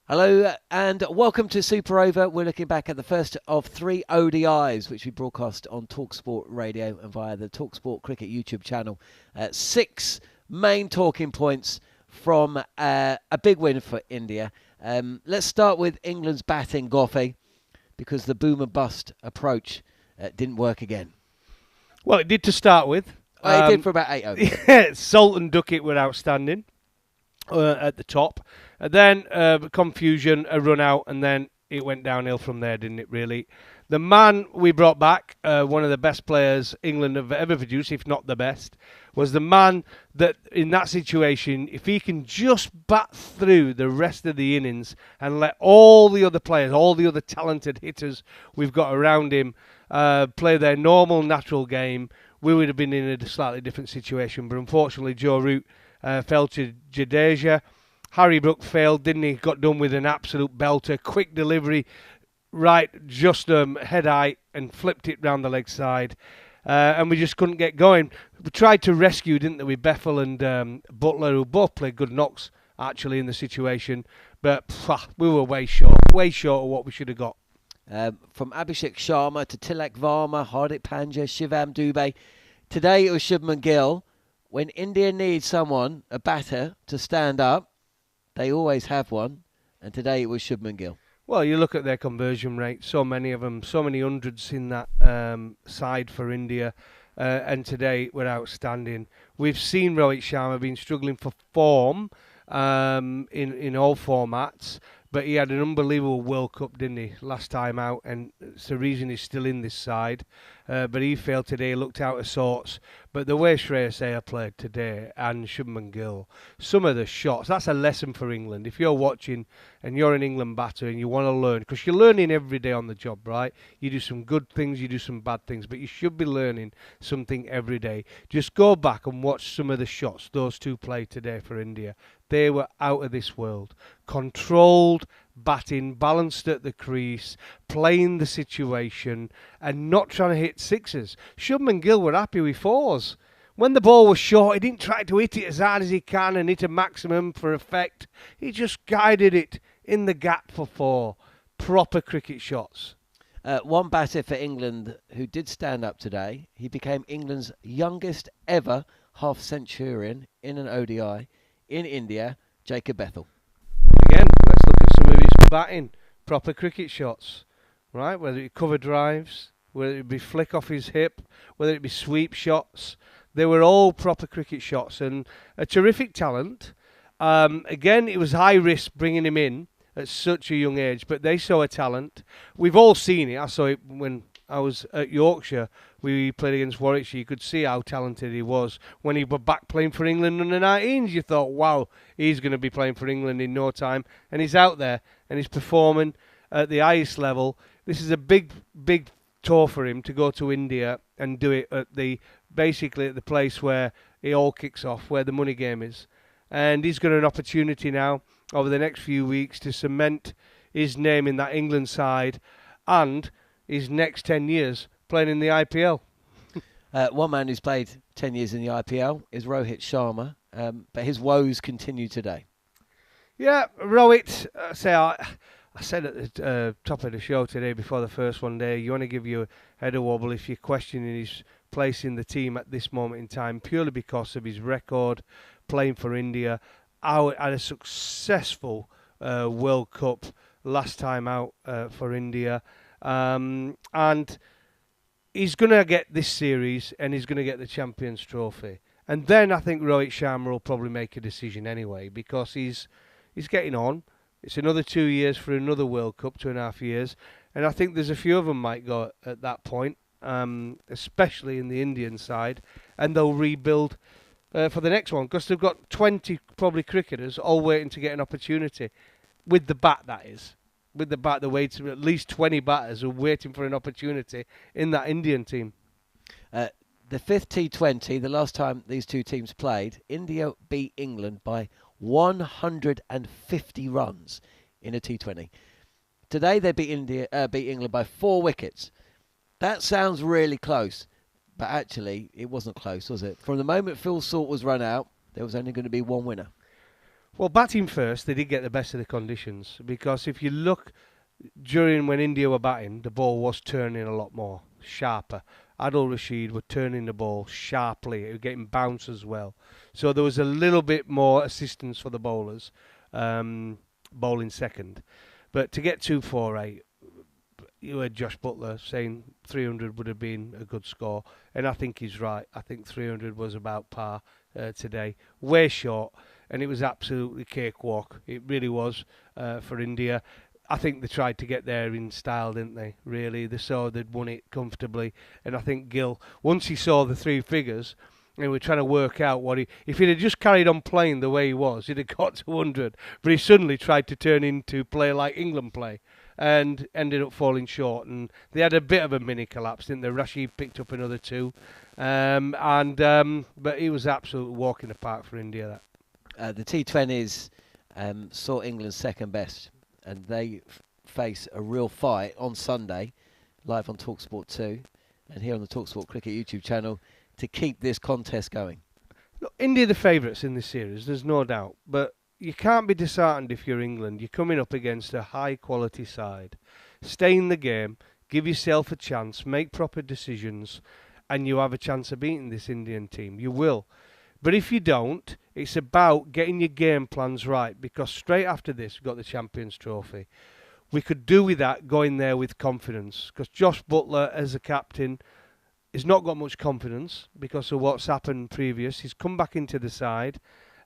Hello and welcome to Super Over. We're looking back at the first of three ODIs, which we broadcast on TalkSport Radio and via the TalkSport Cricket YouTube channel. Six main talking points from a big win for India. Let's start with England's batting, Goffey, because the boom and bust approach didn't work again. Well, it did to start with. It did for about 8 overs. Yeah, Salt and Duckett were outstanding at the top. Then confusion, a run out, and then it went downhill from there, didn't it, really? The man we brought back, one of the best players England have ever produced, if not the best, was the man that, in that situation, if he can just bat through the rest of the innings and let all the other players, all the other talented hitters we've got around him play their normal, natural game, we would have been in a slightly different situation. But unfortunately, Joe Root fell to Jadeja. Harry Brook failed, didn't he? Got done with an absolute belter. Quick delivery, right, just head high, and flipped it round the leg side. And we just couldn't get going. We tried to rescue, didn't they, with Bethel and Butler, who both played good knocks, actually, in the situation. But we were way short of what we should have got. From Abhishek Sharma to Tilak Varma, Hardik Pandya, Shivam Dubey. Today it was Shubman Gill. When India needs someone, a batter, to stand up, they always have one. And today it was Shubman Gill. Well, you look at their conversion rate, so many of them, so many hundreds in that side for India. And today we're outstanding. We've seen Rohit Sharma been struggling for form in all formats. But he had an unbelievable World Cup, didn't he, last time out, and it's the reason he's still in this side. But he failed today, looked out of sorts. But the way Shreyas Iyer played today, and Shubman Gill, some of the shots, that's a lesson for England. If you're watching and you're an England batter and you want to learn, because you're learning every day on the job, right? You do some good things, you do some bad things, but you should be learning something every day. Just go back and watch some of the shots those two played today for India. They were out of this world. Controlled batting, balanced at the crease, playing the situation, and not trying to hit sixes. Shubman Gill were happy with fours. When the ball was short, he didn't try to hit it as hard as he can and hit a maximum for effect. He just guided it in the gap for four. Proper cricket shots. One batter for England who did stand up today. He became England's youngest ever half-centurion in an ODI in India, Jacob Bethel. Again, let's look at some of his batting. Proper cricket shots, right? Whether it cover drives, whether it be flick off his hip, whether it be sweep shots. They were all proper cricket shots and a terrific talent. Again, it was high risk bringing him in at such a young age, but they saw a talent. We've all seen it. I saw it when I was at Yorkshire. We played against Warwickshire. You could see how talented he was. When he was back playing for England under 19s, you thought, wow, he's going to be playing for England in no time. And he's out there and he's performing at the highest level. This is a big tour for him to go to India and do it at basically at the place where it all kicks off, where the money game is. And he's got an opportunity now over the next few weeks to cement his name in that England side and his next 10 years playing in the IPL. One man who's played 10 years in the IPL is Rohit Sharma, but his woes continue today. Yeah, Rohit, I said at the top of the show today before the first one day, you want to give your head a wobble if you're questioning his place in the team at this moment in time, purely because of his record playing for India. Had a successful World Cup last time out for India. And he's going to get this series and he's going to get the Champions Trophy. And then I think Rohit Sharma will probably make a decision anyway because he's getting on. It's another 2 years for another World Cup, 2.5 years. And I think there's a few of them might go at that point, especially in the Indian side. And they'll rebuild for the next one because they've got 20 probably cricketers all waiting to get an opportunity. With the bat, that is. With the bat, they're waiting, at least 20 batters are waiting for an opportunity in that Indian team. The fifth T20, the last time these two teams played, India beat England by 150 runs in a T20. Today they beat England by 4 wickets. That sounds really close, but actually it wasn't close, was it? From the moment Phil Salt was run out, there was only going to be one winner. Well, batting first, they did get the best of the conditions because if you look during when India were batting, the ball was turning a lot more, sharper. Adil Rashid were turning the ball sharply. It was getting bounce as well. So there was a little bit more assistance for the bowlers, bowling second. But to get 248, you heard Josh Butler saying 300 would have been a good score. And I think he's right. I think 300 was about par today. Way short. And it was absolutely cakewalk. It really was for India. I think they tried to get there in style, didn't they? Really, they saw they'd won it comfortably, and I think Gill, once he saw the three figures, and we're trying to work out if he'd have just carried on playing the way he was, he'd have got to 100. But he suddenly tried to turn into play like England play, and ended up falling short. And they had a bit of a mini collapse, didn't they? Rashid picked up another two, but he was absolutely walking the park for India. That The T20s saw England's second best, and they face a real fight on Sunday, live on TalkSport 2, and here on the TalkSport Cricket YouTube channel to keep this contest going. Look, India the favourites in this series, there's no doubt, but you can't be disheartened if you're England. You're coming up against a high-quality side. Stay in the game, give yourself a chance, make proper decisions, and you have a chance of beating this Indian team. You will. But if you don't, it's about getting your game plans right, because straight after this, we've got the Champions Trophy. We could do with that going there with confidence, because Josh Butler, as a captain, has not got much confidence because of what's happened previous. He's come back into the side,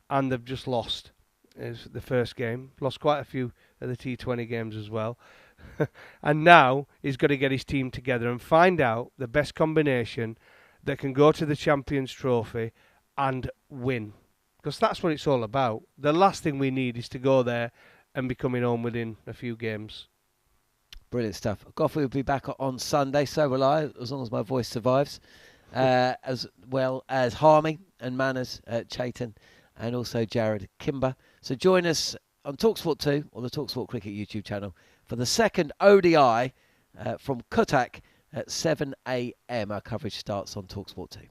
and they've just lost the first game. Lost quite a few of the T20 games as well. And now he's got to get his team together and find out the best combination that can go to the Champions Trophy and win, because that's what it's all about. The last thing we need is to go there and be coming home within a few games. Brilliant stuff. Goffey will be back on Sunday, so will I, as long as my voice survives, as well as Harmy and Manners, Chaitan, and also Jared Kimber. So join us on TalkSport 2 on the TalkSport Cricket YouTube channel for the second ODI from Cuttack at 7 a.m. Our coverage starts on TalkSport 2.